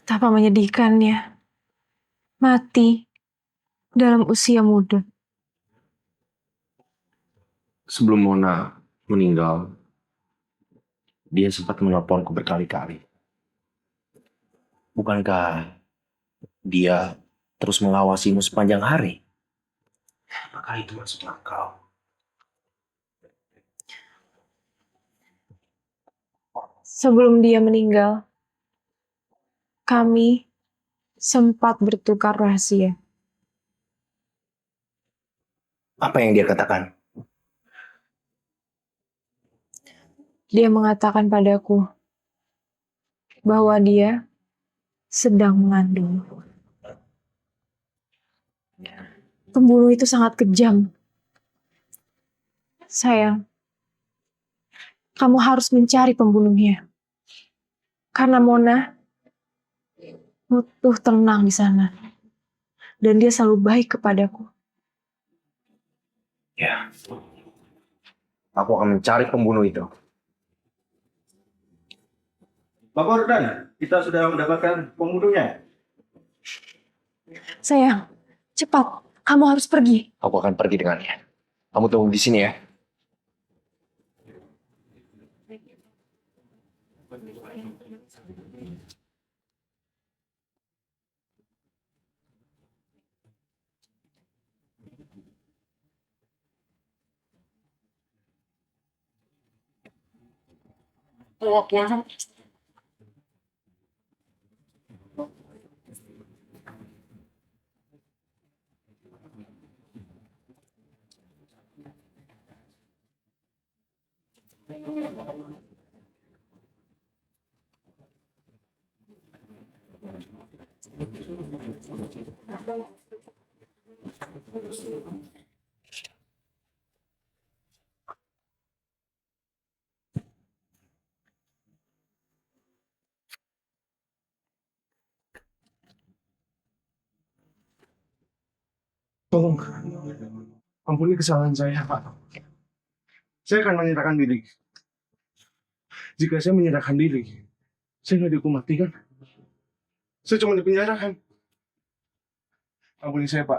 Betapa menyedihkannya. Mati dalam usia muda. Sebelum Mona meninggal, dia sempat menelponku berkali-kali. Bukankah dia terus mengawasimu sepanjang hari? Apakah itu masuk akal? Sebelum dia meninggal, kami sempat bertukar rahasia. Apa yang dia katakan? Dia mengatakan padaku bahwa dia sedang mengandung. Pembunuh itu sangat kejam. Sayang, kamu harus mencari pembunuhnya. Karena Mona butuh tenang di sana. Dan dia selalu baik kepadaku. Ya, aku akan mencari pembunuh itu. Bapak Rudan, kita sudah mendapatkan pembunuhnya. Sayang, cepat. Kamu harus pergi. Aku akan pergi dengannya. Kamu tunggu di sini ya. Tolong, ampuni kesalahan saya, Pak. Saya akan menyerahkan diri. Jika saya menyerahkan diri, saya nggak dihukum mati kan? Saya cuma dipenjarakan. Ampuni saya, Pak.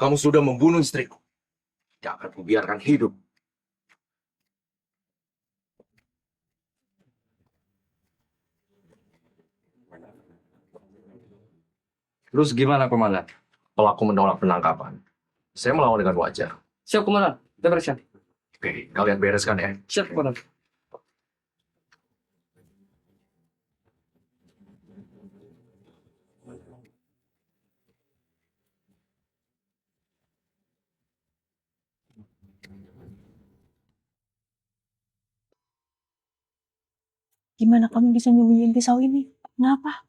Kamu sudah membunuh istriku. Tidak akan kubiarkan hidup. Terus gimana, Komandan? Pelaku menolak penangkapan. Saya melawan dengan wajar. Siap, Komandan. Kita bereskan. Oke, kalian bereskan ya. Siap, Komandan. Gimana kamu bisa nyembunyiin pisau ini? Kenapa?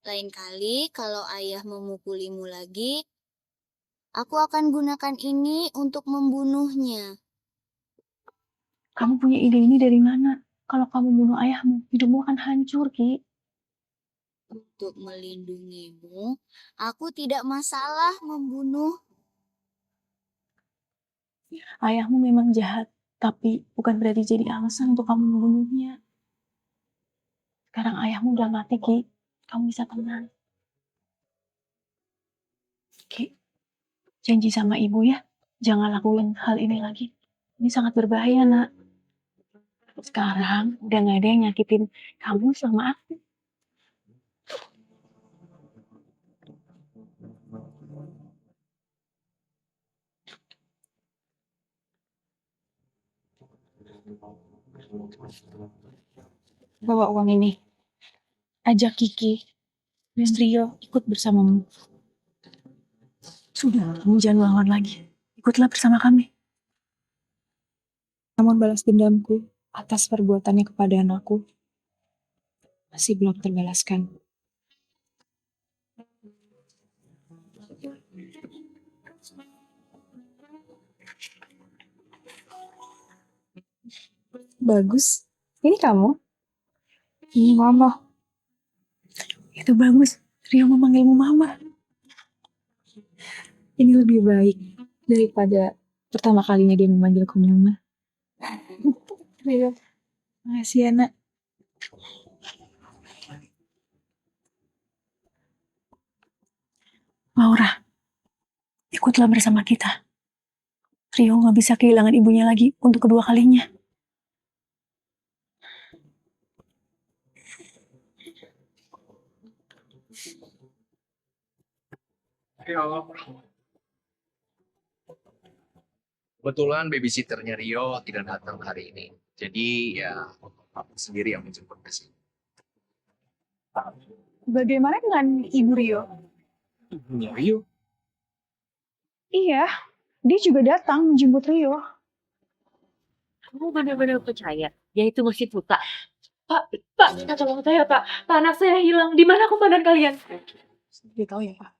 Lain kali kalau ayah memukulimu lagi, aku akan gunakan ini untuk membunuhnya. Kamu punya ide ini dari mana? Kalau kamu bunuh ayahmu, hidupmu akan hancur, Ki. Untuk melindungimu, aku tidak masalah membunuh. Ayahmu memang jahat, tapi bukan berarti jadi alasan untuk kamu membunuhnya. Sekarang ayahmu udah mati, Ki. Kamu bisa tenang. Ki, janji sama ibu ya. Jangan lakuin hal ini lagi. Ini sangat berbahaya, nak. Sekarang udah gak ada yang nyakitin kamu sama aku. Bawa uang ini. Ajak Kiki dan Rio ikut bersamamu. Sudah, kamu jangan melawan lagi. Ikutlah bersama kami. Namun balas dendamku atas perbuatannya kepada anakku masih belum terbalaskan. Bagus. Ini kamu? Mama, itu bagus. Rio memanggilmu Mama. Ini lebih baik daripada pertama kalinya dia memanggilku Mama. Rio, makasih ya, Nak. Laura, ikutlah bersama kita. Rio gak bisa kehilangan ibunya lagi untuk kedua kalinya. Kebetulan babysitternya Rio tidak datang hari ini. Jadi ya aku sendiri yang menjemput ke sini. Bagaimana dengan Ibu Rio? Ibunya Rio? Iya, dia juga datang menjemput Rio. Kamu benar-benar percaya dia itu masih buta? Pak, tolong saya, Pak. Pak, anak saya hilang. Di mana komandan kalian? Dia tahu ya, Pak.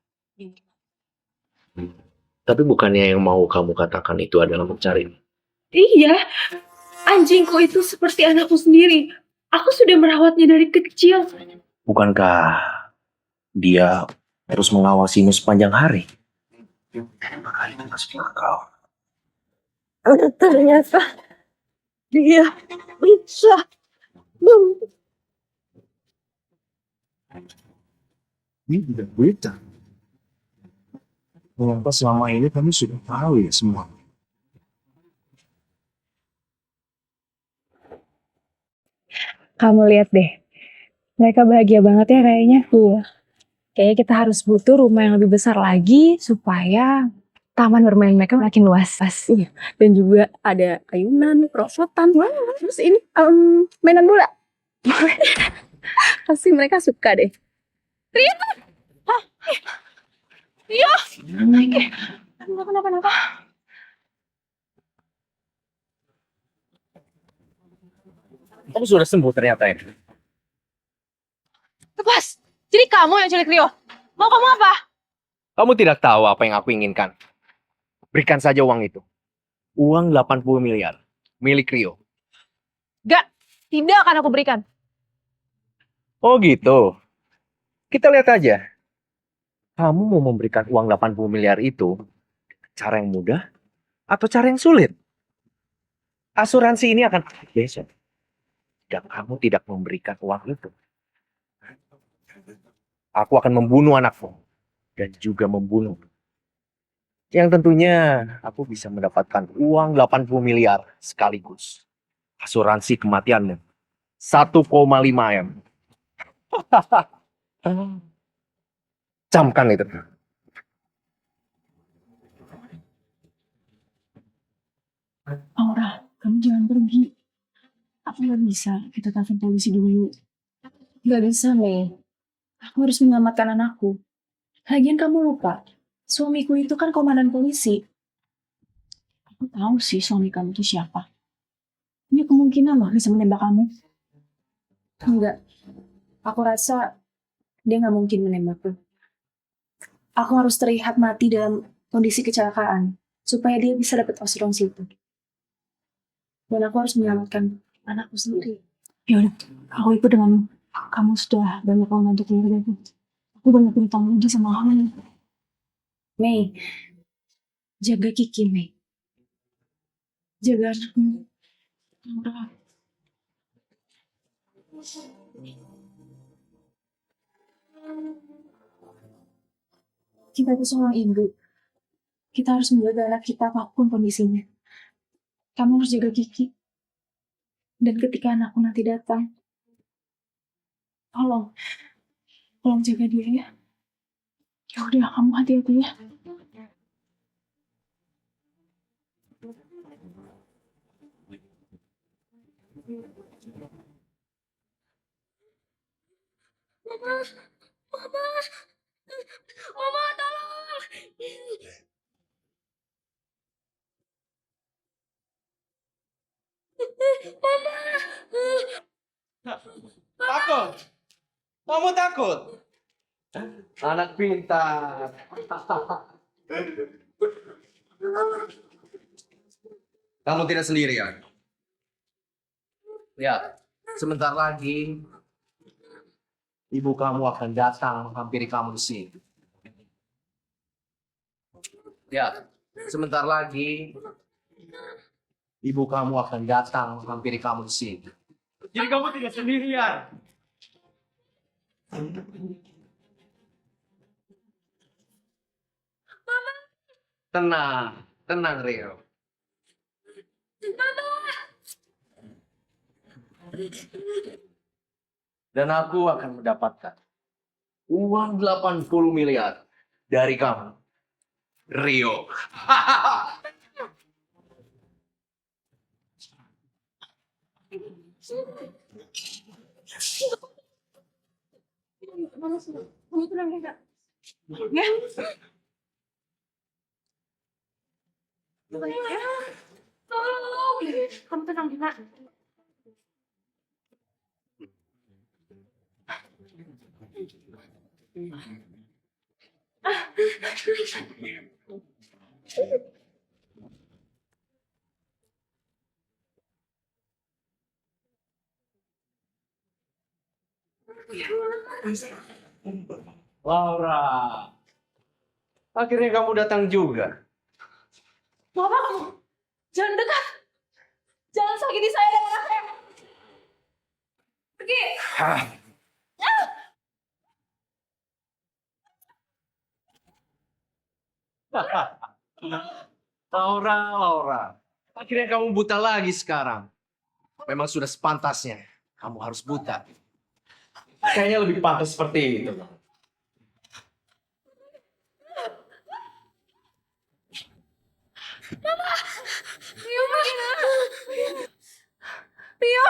Tapi bukannya yang mau kamu katakan itu adalah mencari. Iya, anjingku itu seperti anakku sendiri. Aku sudah merawatnya dari kecil. Bukankah dia terus mengawasimu sepanjang hari? Makanya kita suka kau. Ternyata dia bisa. Ini tidak berita. Ternyata selama ini kami sudah tahu ya semua. Kamu lihat deh, mereka bahagia banget ya kayaknya. Kayaknya kita harus butuh rumah yang lebih besar lagi supaya taman bermain mereka makin luas. Iya. Dan juga ada ayunan, perosotan, terus ini mainan bola. Pasti mereka suka deh. Rio! Hah? Rio! Kenapa? Kamu sudah sembuh ternyata ya. Lepas! Jadi kamu yang culik Rio? Mau kamu apa? Kamu tidak tahu apa yang aku inginkan. Berikan saja uang itu. Uang 80 miliar. Milik Rio. Gak! Tidak akan aku berikan. Oh gitu. Kita lihat aja. Kamu mau memberikan uang 80 miliar itu cara yang mudah atau cara yang sulit? Asuransi ini akan besok. Dan kamu tidak memberikan uang itu. Aku akan membunuh anakmu. Dan juga membunuh. Yang tentunya aku bisa mendapatkan uang 80 miliar sekaligus. Asuransi kematianmu 1,5 M. Camkan itu. Aura, kamu jangan pergi. Aku gak bisa, kita telepon polisi dulu. Gak bisa, Mei. Aku harus menyelamatkan anakku. Lagian kamu lupa, suamiku itu kan komandan polisi. Aku tahu sih suami kamu itu siapa. Ini kemungkinan loh bisa menembak kamu. Enggak, aku rasa dia gak mungkin menembakku. Aku harus terlihat mati dalam kondisi kecelakaan, supaya dia bisa dapat asuransi itu. Dan aku harus menyelamatkan anakku sendiri. Yaudah, aku ikut dengan kamu sudah banyak membantu keluargaku. Aku banyak bertanggung jawab sama kamu. Mei, jaga Kiki, Mei. Jaga anakmu. Aura. Kita itu seorang ibu. Kita harus menjaga anak kita apapun kondisinya. Kamu harus jaga Kiki. Dan ketika anakku nanti datang, tolong jaga dia ya. Ya udah, kamu hati-hati ya. Mama, tolong! Takut? Kamu takut? Anak pintar. Kamu tidak sendirian. Ya, sebentar lagi ibu kamu akan datang menghampiri kamu di sini. Ya, sebentar lagi ibu kamu akan datang menghampiri kamu di sini. Jadi kamu tidak sendirian. Tenang, tenang Rio. Dan aku akan mendapatkan uang 80 miliar dari kamu, Rio. Kamu tenang ya, Kak. Ya. Tolong. Kamu tenang ya, Kak. Laura, akhirnya kamu datang juga. Mau apa kamu? Jangan dekat. Jangan sakiti saya dan anak saya. Pergi. Hah. Laura, akhirnya kamu buta lagi sekarang. Memang sudah sepantasnya kamu harus buta. Kayaknya lebih pantas seperti itu. Rio.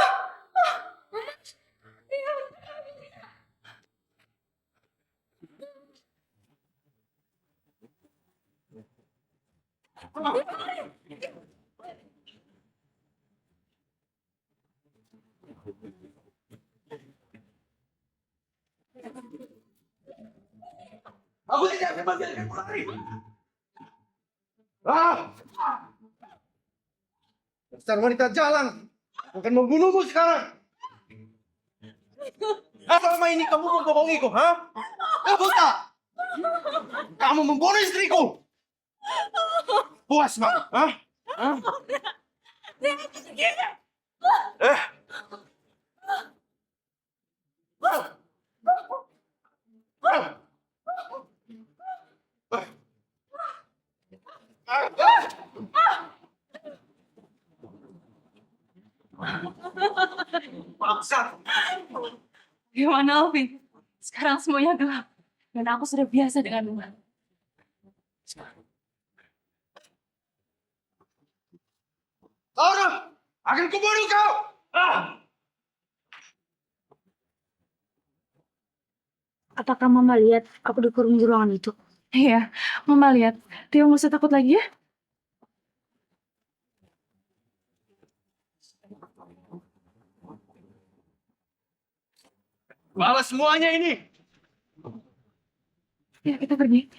Aku tidak akan membiarkan kamu lari. Ah! Dasar wanita jalan. Aku akan membunuhmu sekarang. Selama ini kamu membohongiku, ha? Kamu tak? Kamu membunuh istriku. Puas banget, ha? Hah? Eh? Bangsat. Gimana, Alvin? Sekarang semuanya gelap. Dan aku sudah biasa dengan uang. Laura, akan kubunuh kau. Ah! Apakah Mama lihat aku dikurung di ruangan itu? Iya, Mama lihat. Tio nggak usah takut lagi ya. Balas semuanya ini. Ya, kita pergi.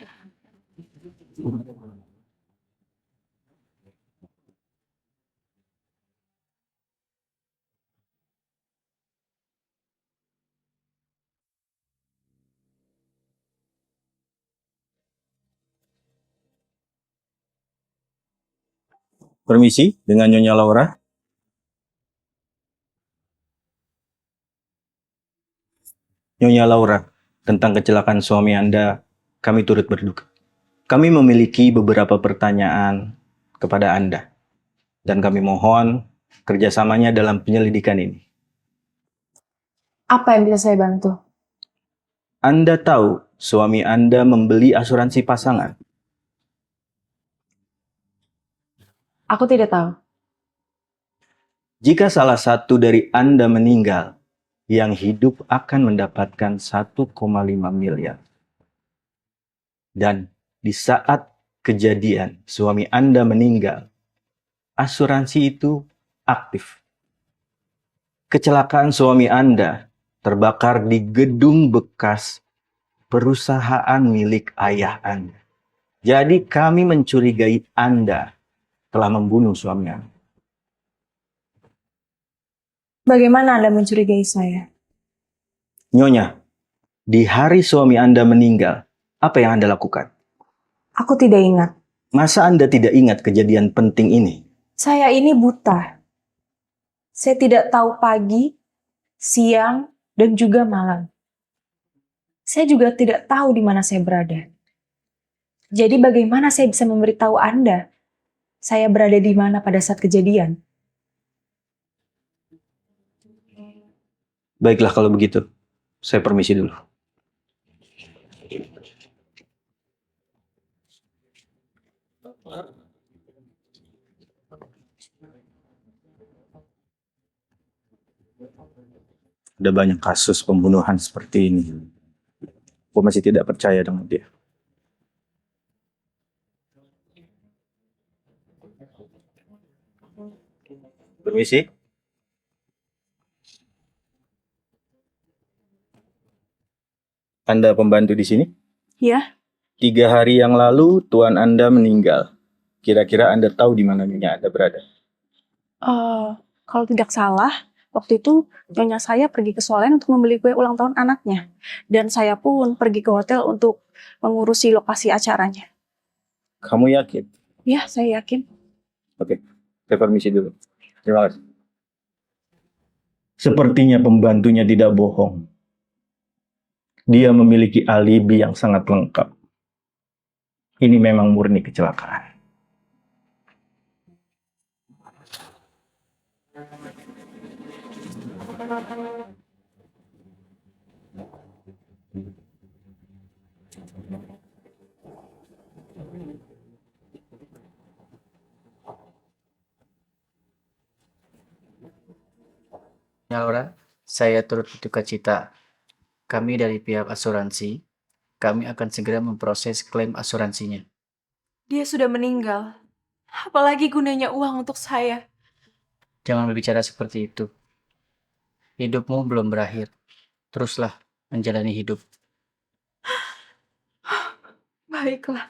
Permisi, dengan Nyonya Laura. Nyonya Laura, tentang kecelakaan suami Anda, kami turut berduka. Kami memiliki beberapa pertanyaan kepada Anda, dan kami mohon kerjasamanya dalam penyelidikan ini. Apa yang bisa saya bantu? Anda tahu suami Anda membeli asuransi pasangan. Aku tidak tahu. Jika salah satu dari Anda meninggal, yang hidup akan mendapatkan 1,5 miliar. Dan di saat kejadian suami Anda meninggal, asuransi itu aktif. Kecelakaan suami Anda terbakar di gedung bekas perusahaan milik ayah Anda. Jadi kami mencurigai Anda telah membunuh suami Anda. Bagaimana Anda mencurigai saya? Nyonya, Di hari suami Anda meninggal, apa yang Anda lakukan? Aku tidak ingat. Masa Anda tidak ingat kejadian penting ini? Saya ini buta. Saya tidak tahu pagi, siang, dan juga malam. Saya juga tidak tahu di mana saya berada. Jadi bagaimana saya bisa memberitahu Anda saya berada di mana pada saat kejadian? Baiklah kalau begitu, saya permisi dulu. Ada banyak kasus pembunuhan seperti ini. Aku masih tidak percaya dengan dia. Permisi. Anda pembantu di sini? Ya, 3 hari yang lalu tuan Anda meninggal. Kira-kira Anda tahu di mana nyonya Anda berada? kalau tidak salah, waktu itu nyonya saya pergi ke Solen untuk membeli kue ulang tahun anaknya. Dan saya pun pergi ke hotel untuk mengurusi lokasi acaranya. Kamu yakin? Ya, saya yakin. Oke, saya permisi dulu. Terima kasih. Sepertinya pembantunya tidak bohong. Dia memiliki alibi yang sangat lengkap. Ini memang murni kecelakaan. Ya, Laura, saya turut berduka cita. Kami dari pihak asuransi, kami akan segera memproses klaim asuransinya. Dia sudah meninggal. Apalagi gunanya uang untuk saya? Jangan berbicara seperti itu. Hidupmu belum berakhir. Teruslah menjalani hidup. Baiklah,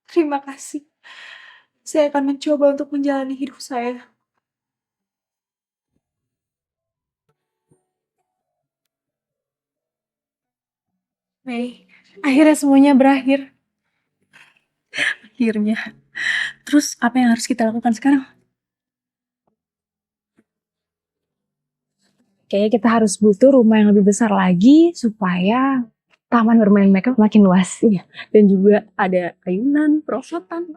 terima kasih. Saya akan mencoba untuk menjalani hidup saya. Mei, akhirnya semuanya berakhir. Akhirnya. Terus apa yang harus kita lakukan sekarang? Kayaknya kita harus butuh rumah yang lebih besar lagi supaya taman bermain mereka makin luas. Iya. Dan juga ada ayunan, perosotan.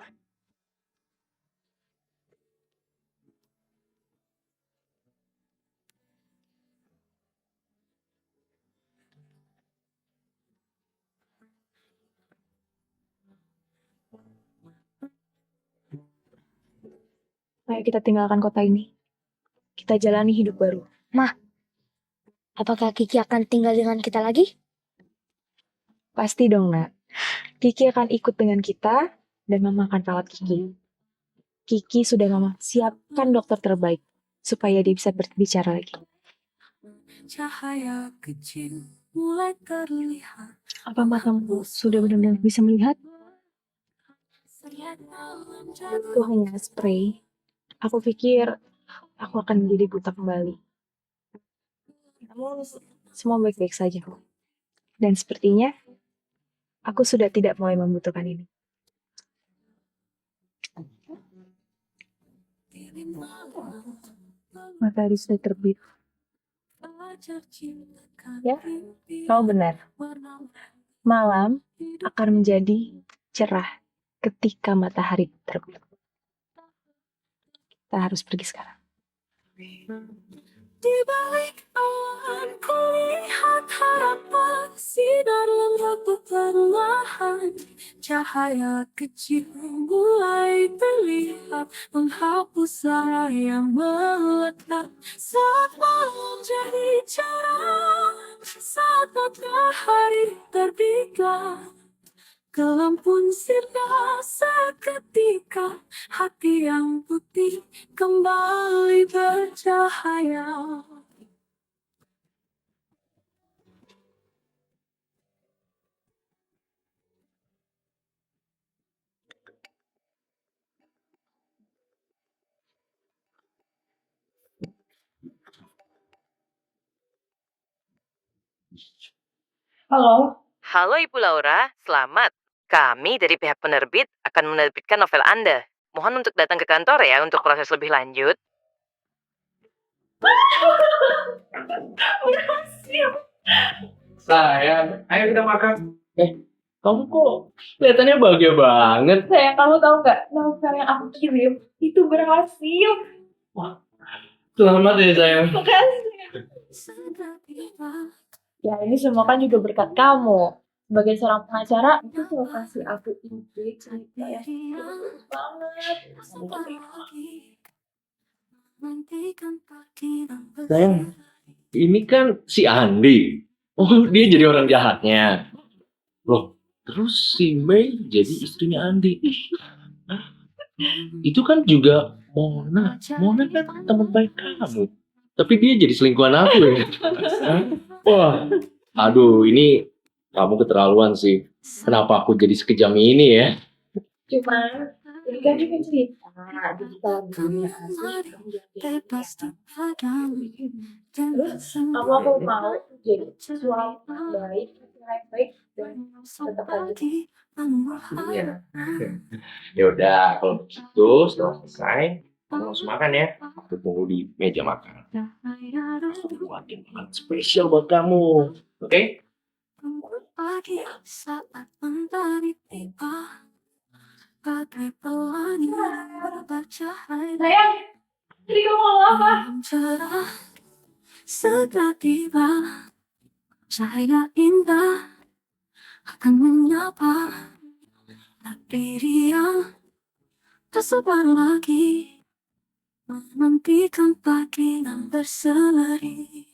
Ayo kita tinggalkan kota ini. Kita jalani hidup baru. Apakah Kiki akan tinggal dengan kita lagi? Pasti dong, Nak. Kiki akan ikut dengan kita dan Mama akan rawat Kiki. Kiki sudah Mama siapkan dokter terbaik supaya dia bisa berbicara lagi. Cahaya kecil mulai terlihat. Apa matamu sudah benar-benar bisa melihat? Itu hanya spray. Aku pikir aku akan menjadi buta kembali. Namun semua baik-baik saja kok. Dan sepertinya aku sudah tidak mulai membutuhkan ini. Matahari sudah terbit. Ya, kau benar. Malam akan menjadi cerah ketika matahari terbit. Kita harus pergi sekarang. Di balik awan kulihat harapan, sinar lembut perlahan. Cahaya kecil mulai terlihat, menghapus arah yang melekat. Saat malam jadi cerah, saat matahari terbitlah, kelam pun sirna seketika, hati yang putih kembali bercahaya. Halo? Halo Ibu Laura, selamat. Kami dari pihak penerbit akan menerbitkan novel Anda. Mohon untuk datang ke kantor ya untuk proses lebih lanjut. Berhasil. Sayang, ayo kita makan. Kamu kok kelihatannya bahagia banget. Sayang, kamu tahu nggak, novel yang aku kirim itu berhasil. Selamat ya sayang. Ya, ini semua kan juga berkat kamu. Sebagai seorang pengacara, itu selalu kasih aku ide cerita yang bagus banget. Sayang, ini kan si Andi. Oh, dia jadi orang jahatnya. Loh, terus si Mei jadi istrinya Andi. Itu kan juga Mona. Mona kan teman baik kamu. Tapi dia jadi selingkuhan aku ya. Hah? Wah, aduh ini kamu keterlaluan sih. Kenapa aku jadi sekejam ini ya? Cuman, ini kan juga cerita. Di dunia asli, kamu jadi terus, kamu aku mau jadi suami yang baik, yang baik, dan tetap lanjut. Iya. Ya udah, kalau begitu setelah selesai, kamu langsung makan ya. Aku tunggu di meja makan. Aku buatin makan spesial buat kamu. Oke? Pagi saat mentari tiba, bagai pelangi bercahaya Sayang, jadi kamu mau apa? cerah, segera tiba, cahaya indah akan menyapa, tapi dia tak sabar lagi menantikan pagi yang berseri.